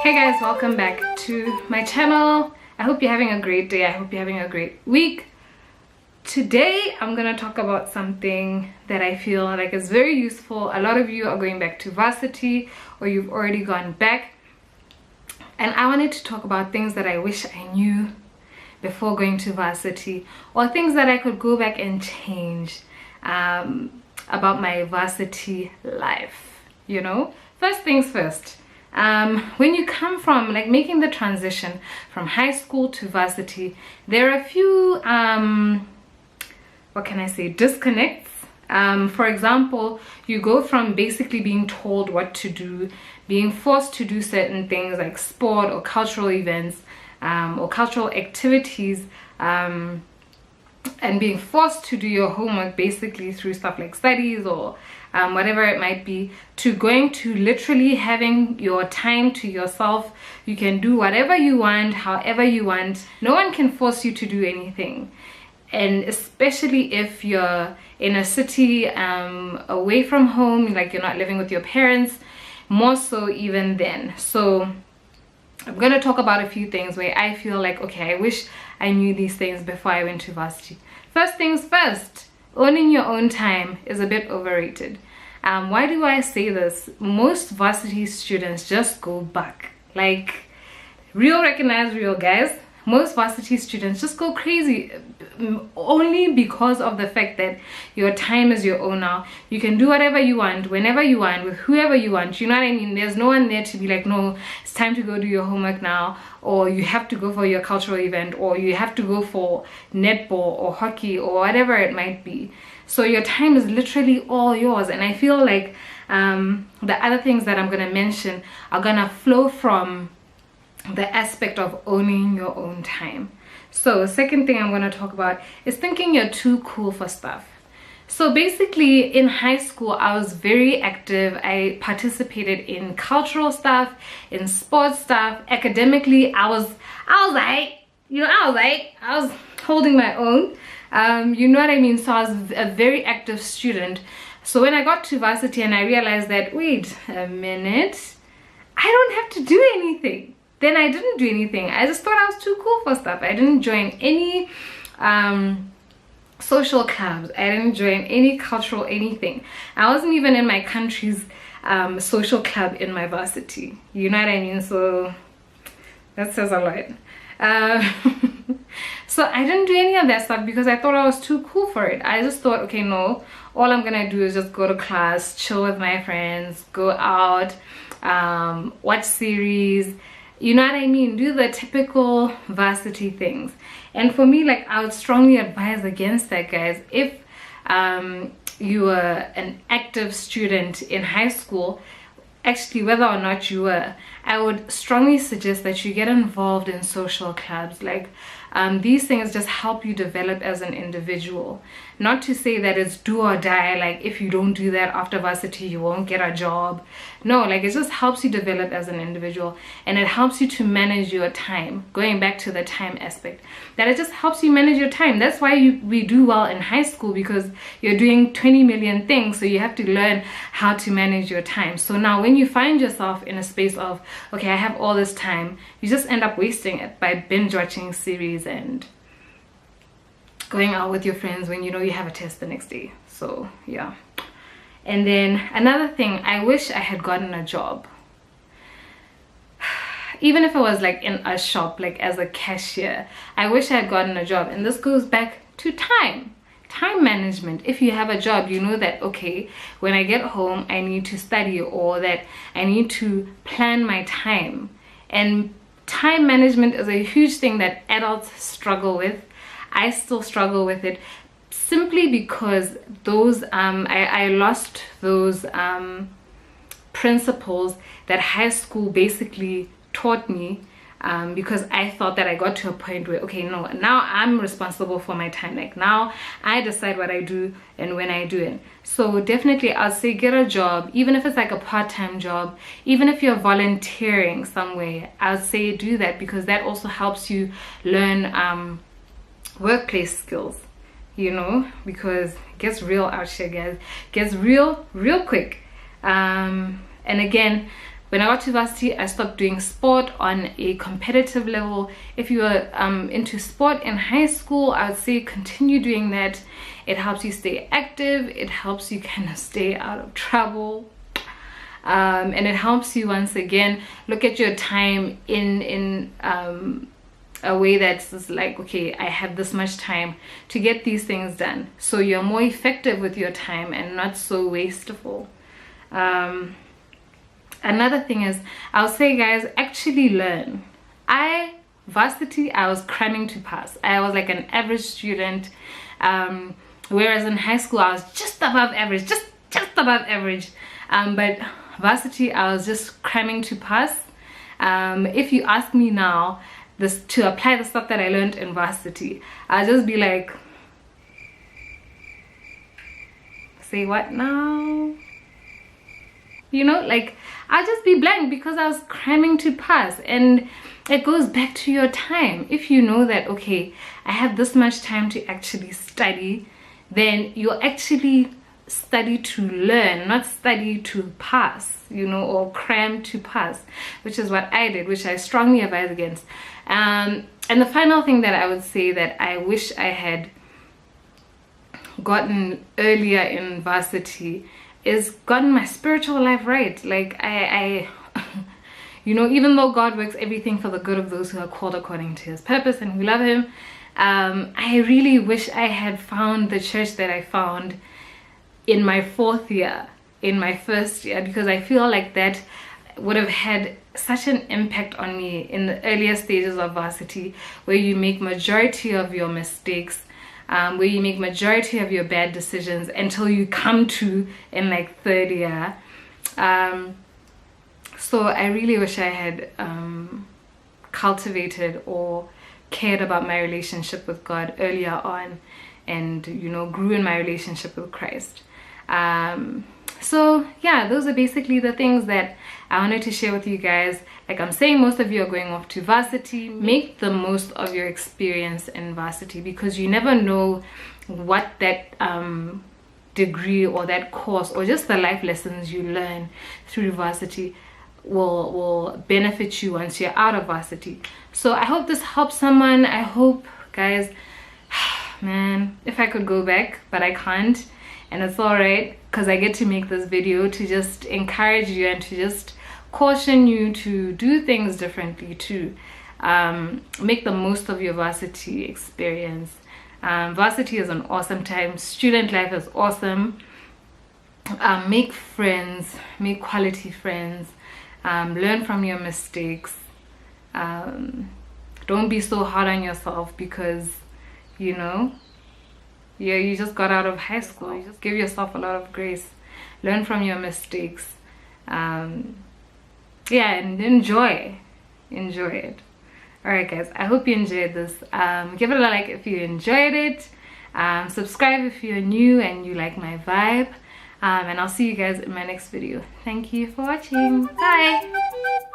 Hey guys, welcome back to my channel. I hope you're having a great day. I hope you're having a great week. Today I'm gonna talk about something that I feel like is very useful. A lot of you are going back to varsity or you've already gone back, and I wanted to talk about things that I wish I knew before going to varsity, or things that I could go back and change about my varsity life. You know, first things first, when you come from like making the transition from high school to varsity, there are a few what can I say, disconnects. For example, you go from basically being told what to do, being forced to do certain things like sport or cultural events, or cultural activities, and being forced to do your homework basically through stuff like studies or whatever it might be, to going to literally having your time to yourself. You can do whatever you want, however you want. No one can force you to do anything. And especially if you're in a city away from home, like you're not living with your parents, more so even then. So I'm going to talk about a few things where I feel like, okay, I wish I knew these things before I went to varsity. First things first, owning your own time is a bit overrated. Why do I say this? Most varsity students just go back. Like, real recognize real, guys. Most varsity students just go crazy only because of the fact that your time is your own now. You can do whatever you want, whenever you want, with whoever you want. You know what I mean? There's no one there to be like, no, it's time to go do your homework now, or you have to go for your cultural event, or you have to go for netball or hockey or whatever it might be. So your time is literally all yours. And I feel like the other things that I'm gonna mention are gonna flow from the aspect of owning your own time. So second thing I'm going to talk about is thinking you're too cool for stuff. So basically in high school I was very active. I participated in cultural stuff, in sports stuff. Academically I was like, you know, I was holding my own. You know what I mean? So I was a very active student. So when I got to varsity and I realized that, wait a minute, I don't have to do anything. Then I didn't do anything. I just thought I was too cool for stuff. I didn't join any social clubs. I didn't join any cultural anything. I wasn't even in my country's social club in my varsity. You know what I mean? So that says a lot. So I didn't do any of that stuff because I thought I was too cool for it. I just thought, okay, no, all I'm gonna do is just go to class, chill with my friends, go out, watch series. You know what I mean? Do the typical varsity things. And for me, like, I would strongly advise against that, guys. If you were an active student in high school, actually whether or not you were, I would strongly suggest that you get involved in social clubs. Like, these things just help you develop as an individual. Not to say that it's do or die, like if you don't do that after varsity you won't get a job. No, like it just helps you develop as an individual, and it helps you to manage your time. Going back to the time aspect, that it just helps you manage your time. That's why we do well in high school, because you're doing 20 million things, so you have to learn how to manage your time. So now when you find yourself in a space of, okay, I have all this time, you just end up wasting it by binge watching series and going out with your friends when you know you have a test the next day. So yeah. And then another thing, I wish I had gotten a job, even if it was like in a shop, like as a cashier. I wish I had gotten a job. And this goes back to time management. If you have a job, you know that, okay, when I get home I need to study, or that I need to plan my time. And time management is a huge thing that adults struggle with. I still struggle with it, simply because those I lost those principles that high school basically taught me, because I thought that I got to a point where, okay, no, now I'm responsible for my time. Like now I decide what I do and when I do it. So definitely I'll say get a job, even if it's like a part-time job, even if you're volunteering somewhere, I'll say do that, because that also helps you learn workplace skills, you know, because it gets real out here, guys. It gets real quick. And again, when I got to varsity, I stopped doing sport on a competitive level. If you are into sport in high school, I would say continue doing that. It helps you stay active. It helps you kind of stay out of trouble. And it helps you, once again, look at your time in a way that's like, okay, I have this much time to get these things done. So you're more effective with your time and not so wasteful. Another thing is, I'll say, guys, actually learn. Varsity, I was cramming to pass. I was like an average student, whereas in high school I was just above average, just above average. But varsity, I was just cramming to pass. If you ask me now to apply the stuff that I learned in varsity, I'll just be like, say what now? You know, like, I'll just be blank because I was cramming to pass. And it goes back to your time. If you know that, okay, I have this much time to actually study, then you'll actually study to learn, not study to pass, you know, or cram to pass, which is what I did, which I strongly advise against. And the final thing that I would say that I wish I had gotten earlier in varsity is gotten my spiritual life right. Like I you know, even though God works everything for the good of those who are called according to his purpose and who love him, I really wish I had found the church that I found in my fourth year, in my first year, because I feel like that would have had such an impact on me in the earlier stages of varsity, where you make majority of your mistakes, where you make majority of your bad decisions until you come to in like third year. So I really wish I had cultivated or cared about my relationship with God earlier on, and, you know, grew in my relationship with Christ. So yeah, those are basically the things that I wanted to share with you guys. Like I'm saying, most of you are going off to varsity. Make the most of your experience in varsity, because you never know what that degree or that course or just the life lessons you learn through varsity will benefit you once you're out of varsity. So I hope this helps someone. I hope, guys, man, if I could go back, but I can't, and it's all right, because I get to make this video to just encourage you and to just caution you to do things differently too. Make the most of your varsity experience. Varsity is an awesome time. Student life is awesome. Make friends, make quality friends. Learn from your mistakes. Don't be so hard on yourself because, you know, you just got out of high school. You just give yourself a lot of grace. Learn from your mistakes. Yeah, and enjoy it. All right, guys, I hope you enjoyed this. Give it a like if you enjoyed it. Subscribe if you're new and you like my vibe. And I'll see you guys in my next video. Thank you for watching. Bye.